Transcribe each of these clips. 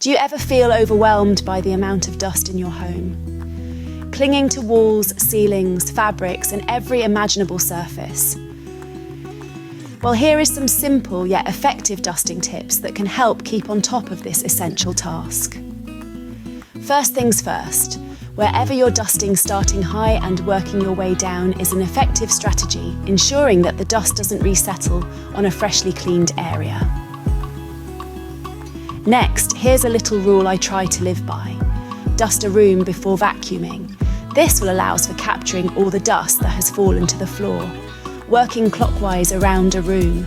Do you ever feel overwhelmed by the amount of dust in your home? Clinging to walls, ceilings, fabrics, and every imaginable surface? Well, here is some simple yet effective dusting tips that can help keep on top of this essential task. First things first, wherever you're dusting, starting high and working your way down is an effective strategy, ensuring that the dust doesn't resettle on a freshly cleaned area. Next, here's a little rule I try to live by. Dust a room before vacuuming. This will allow for capturing all the dust that has fallen to the floor. Working clockwise around a room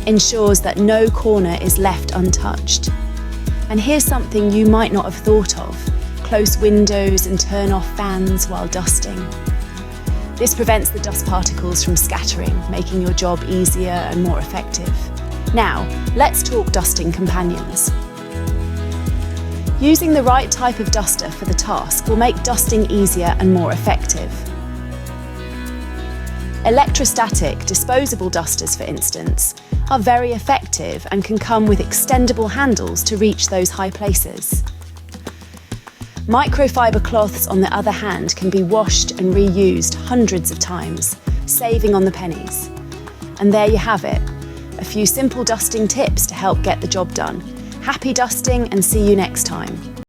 ensures that no corner is left untouched. And here's something you might not have thought of: close windows and turn off fans while dusting. This prevents the dust particles from scattering, making your job easier and more effective. Now, let's talk dusting companions. Using the right type of duster for the task will make dusting easier and more effective. Electrostatic, disposable dusters, for instance, are very effective and can come with extendable handles to reach those high places. Microfiber cloths, on the other hand, can be washed and reused hundreds of times, saving on the pennies. And there you have it, a few simple dusting tips to help get the job done. Happy dusting, and see you next time.